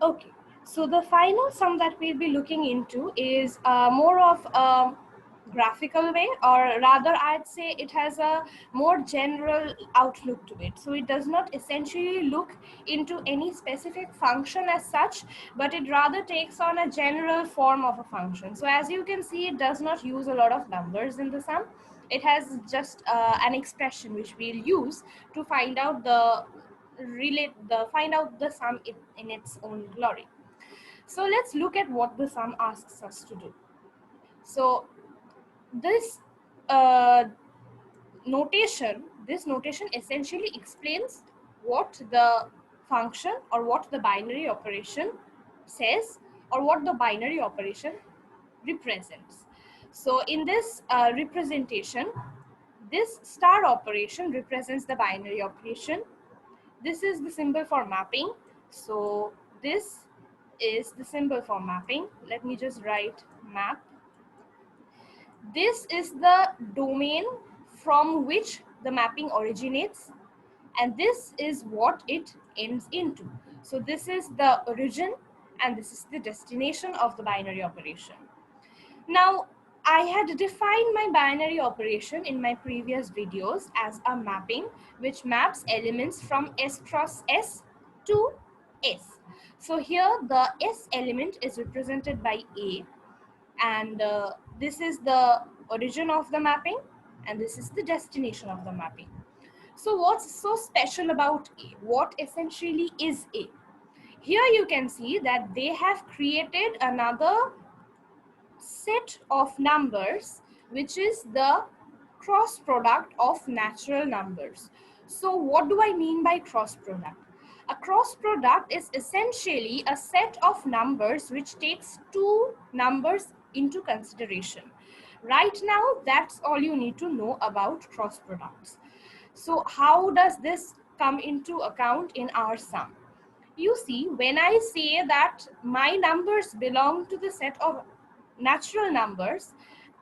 Okay, so the final sum that we'll be looking into is more of a graphical way, or rather I'd say it has a more general outlook to it. So it does not essentially look into any specific function as such, but it rather takes on a general form of a function. So as you can see, it does not use a lot of numbers in the sum. It has just an expression which we'll use to find out the sum in its own glory. So let's look at what the sum asks us to do. So this uh, notation essentially explains what the function or what the binary operation says, or what the binary operation represents. So in this representation, this star operation represents the binary operation. This is the symbol for mapping. So this is the symbol for mapping. Let me just write map. This is the domain from which the mapping originates, and this is what it ends into. So this is the origin and this is the destination of the binary operation. Now, I had defined my binary operation in my previous videos as a mapping which maps elements from S cross S to S. So here the S element is represented by A, and this is the origin of the mapping and this is the destination of the mapping. So what's so special about A? What essentially is A? Here you can see that they have created another set of numbers, which is the cross product of natural numbers. So what do I mean by cross product? A cross product is essentially a set of numbers which takes two numbers into consideration. Right now, that's all you need to know about cross products. So how does this come into account in our sum? You see, when I say that my numbers belong to the set of natural numbers,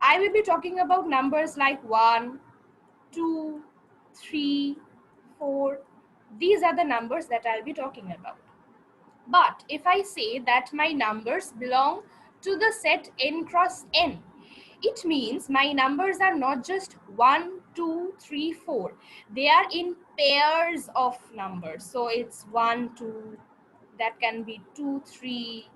I will be talking about numbers like 1, 2, 3, 4. These are the numbers that I'll be talking about. But if I say that my numbers belong to the set n cross n, it means my numbers are not just 1, 2, 3, 4. They are in pairs of numbers. So it's 1, 2, that can be 2, 3,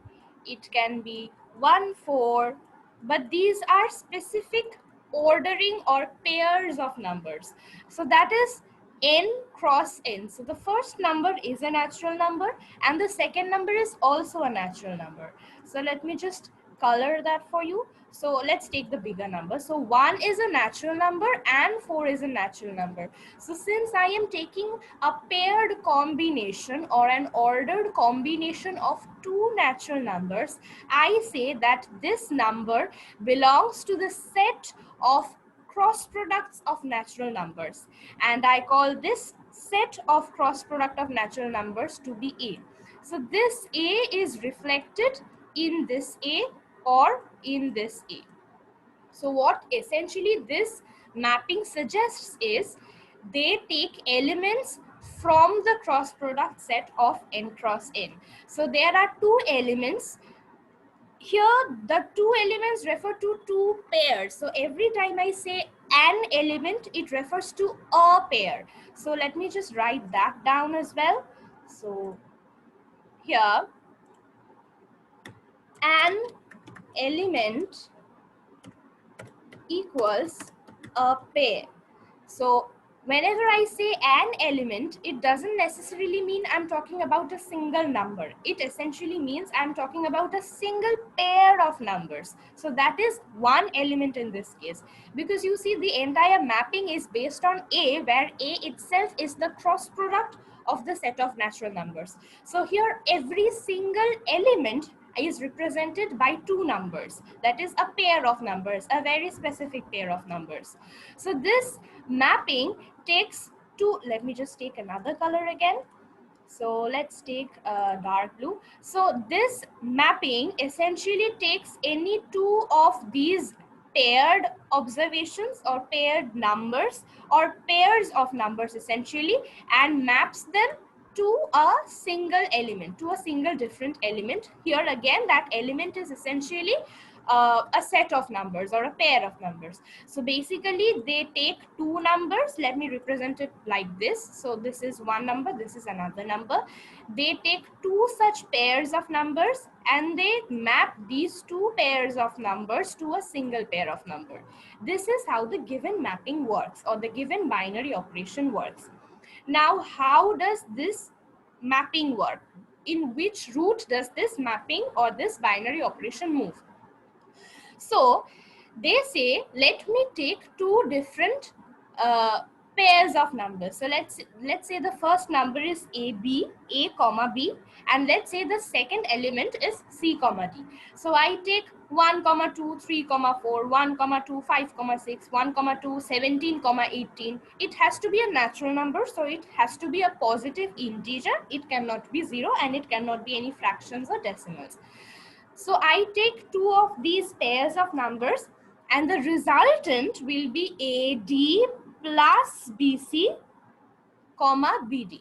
it can be 1, 4, but these are specific ordering or pairs of numbers. So that is n cross n. So the first number is a natural number and the second number is also a natural number. So let me just color that for you. So let's take the bigger number. So 1 is a natural number and 4 is a natural number. So since I am taking a paired combination or an ordered combination of two natural numbers, I say that this number belongs to the set of cross products of natural numbers, and I call this set of cross product of natural numbers to be A. So this A is reflected in this A or in this A. So what essentially this mapping suggests is they take elements from the cross product set of n cross n. So there are two elements. Here the two elements refer to two pairs. So every time I say an element, it refers to a pair. So let me just write that down as well. So here an element equals a pair. So whenever I say an element, it doesn't necessarily mean I'm talking about a single number. It essentially means I'm talking about a single pair of numbers. So that is one element in this case, because you see the entire mapping is based on A, where A itself is the cross product of the set of natural numbers. So here every single element is represented by two numbers. That is a pair of numbers, a very specific pair of numbers. So this mapping takes two, let me just take another color again. So let's take dark blue. So this mapping essentially takes any two of these paired observations or paired numbers or pairs of numbers essentially and maps them to a single element, to a single different element. Here again, that element is essentially a set of numbers or a pair of numbers. So basically they take two numbers. Let me represent it like this. So this is one number, this is another number. They take two such pairs of numbers and they map these two pairs of numbers to a single pair of number. This is how the given mapping works, or the given binary operation works. Now, how does this mapping work? In which route does this mapping or this binary operation move? So they say, let me take two different pairs of numbers. So let's say the first number is a comma b, and let's say the second element is c comma d. So I take 1 comma 2 3 comma 4, 1 comma 2 5 comma 6, 1 comma 2 17 comma 18. It has to be a natural number, so it has to be a positive integer. It cannot be 0 and it cannot be any fractions or decimals. So I take two of these pairs of numbers and the resultant will be AD plus BC comma BD.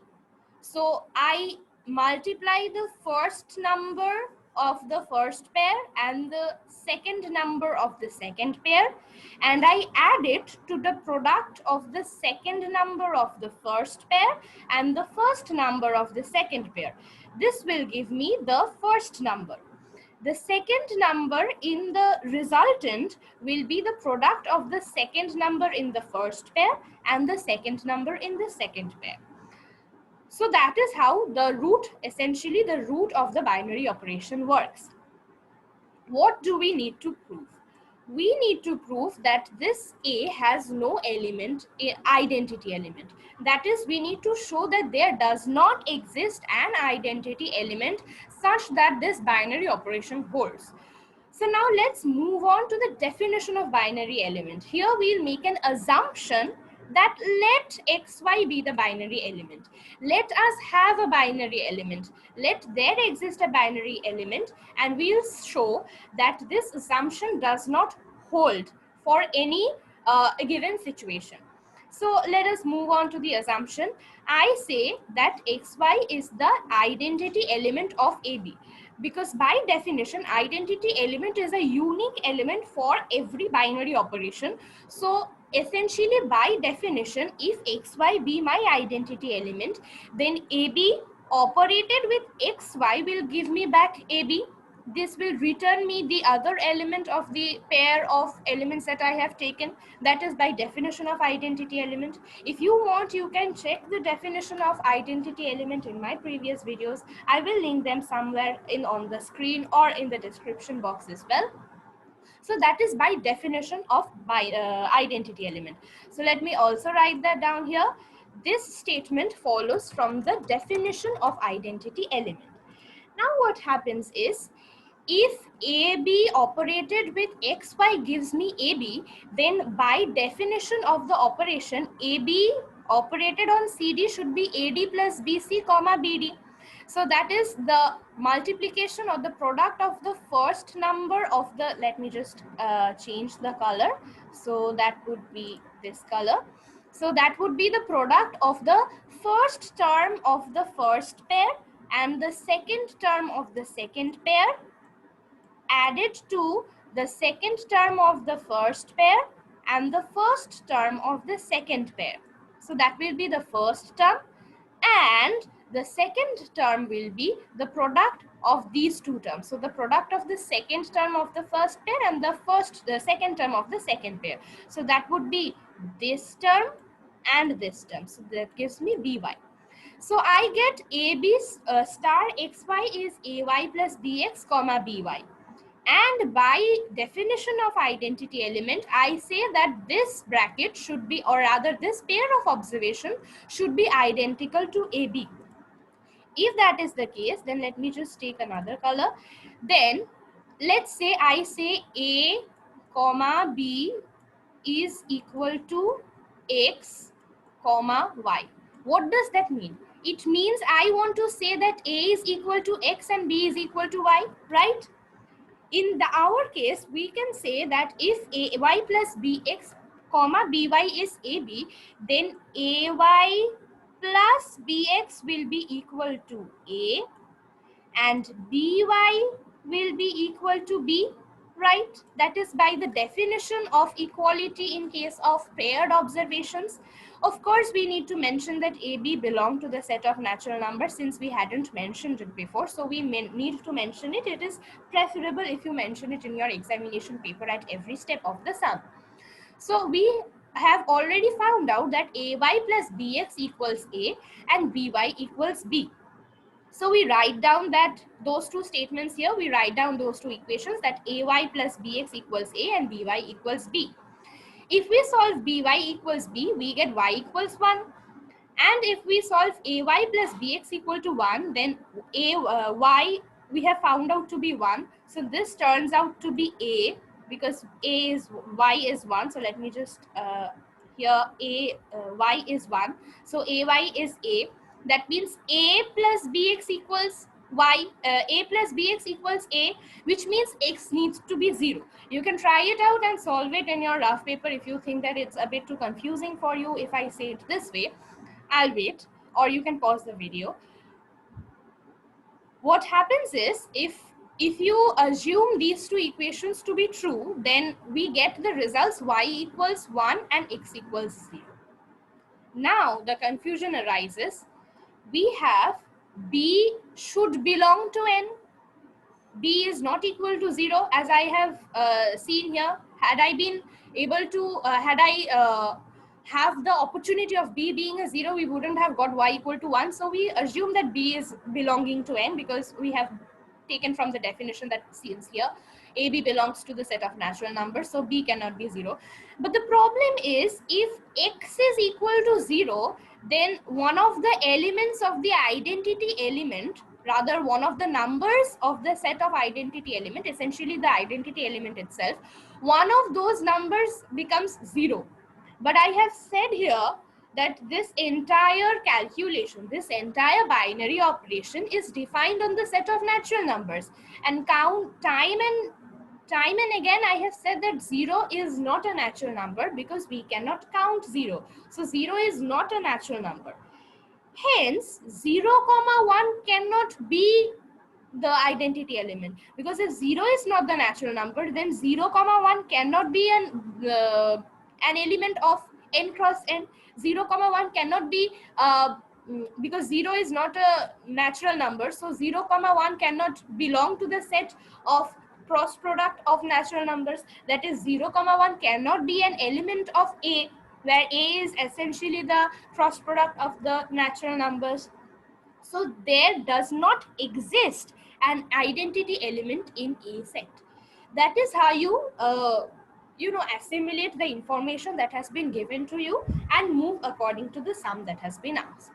So I multiply the first number of the first pair and the second number of the second pair, and I add it to the product of the second number of the first pair and the first number of the second pair. This will give me the first number. The second number in the resultant will be the product of the second number in the first pair and the second number in the second pair. So that is how the root, essentially the root of the binary operation works. What do we need to prove? We need to prove that this A has no element, identity element. That is, we need to show that there does not exist an identity element such that this binary operation holds. So now let's move on to the definition of binary element. Here we'll make an assumption that let xy be the binary element. Let us have a binary element. Let there exist a binary element, and we'll show that this assumption does not hold for any given situation. So let us move on to the assumption. I say that xy is the identity element of AB, because by definition identity element is a unique element for every binary operation. So essentially by definition, if xy be my identity element, then AB operated with xy will give me back AB. This will return me the other element of the pair of elements that I have taken. That is by definition of identity element. If you want, you can check the definition of identity element in my previous videos. I will link them somewhere on the screen or in the description box as well. So that is by definition of identity element. So let me also write that down here. This statement follows from the definition of identity element. Now what happens is, if AB operated with XY gives me AB, then by definition of the operation, AB operated on CD should be AD plus BC comma BD. So that is the multiplication or the product of the first number of the, let me just change the color. So that would be this color. So that would be the product of the first term of the first pair and the second term of the second pair added to the second term of the first pair and the first term of the second pair. So that will be the first term, and the second term will be the product of these two terms. So the product of the second term of the first pair and the second term of the second pair. So that would be this term and this term. So that gives me By. So I get AB star xy is AY plus BX comma BY. And by definition of identity element, I say that this bracket should be, or rather this pair of observation should be identical to AB. If that is the case, then let me just take another color. Then let's say I say A comma B is equal to X comma Y. What does that mean? It means I want to say that A is equal to X and B is equal to Y, right? In our case, we can say that if AY plus BX comma BY is AB, then AY plus bx will be equal to a and by will be equal to b, right? That is by the definition of equality in case of paired observations. Of course, we need to mention that AB belong to the set of natural numbers since we hadn't mentioned it before. So we need to mention it. It is preferable if you mention it in your examination paper at every step of the sum. So we have already found out that AY plus BX equals A and BY equals B. So we write down that those two statements here, we write down those two equations, that AY plus BX equals A and BY equals B. If we solve BY equals B, we get Y equals 1. And if we solve AY plus BX equal to 1, then Y we have found out to be 1. So this turns out to be A, because A is Y is 1. So let me just here Y is 1. So AY is A. That means A plus BX equals Y. A plus BX equals A, which means X needs to be 0. You can try it out and solve it in your rough paper if you think that it's a bit too confusing for you if I say it this way. I'll wait, or you can pause the video. What happens is, if you assume these two equations to be true, then we get the results y equals 1 and x equals 0. Now the confusion arises. We have b should belong to n. B is not equal to 0, as I have seen here. Had I been able to, have the opportunity of B being a 0, we wouldn't have got Y equal to 1. So we assume that B is belonging to N because we have taken from the definition that since here AB belongs to the set of natural numbers, so B cannot be 0. But the problem is, if X is equal to 0, then one of the elements of the identity element, rather one of the numbers of the set of identity element, essentially the identity element itself, one of those numbers becomes 0. But I have said here that this entire calculation, this entire binary operation is defined on the set of natural numbers, and count time and again I have said that 0 is not a natural number because we cannot count 0. So 0 is not a natural number. Hence 0 comma 1 cannot be the identity element, because if 0 is not the natural number, then 0 comma 1 cannot be an element of n cross n. 0 comma 1 cannot be because 0 is not a natural number, so 0 comma 1 cannot belong to the set of cross product of natural numbers. That is, 0 comma 1 cannot be an element of A, where A is essentially the cross product of the natural numbers. So there does not exist an identity element in A set. That is how you assimilate the information that has been given to you and move according to the sum that has been asked.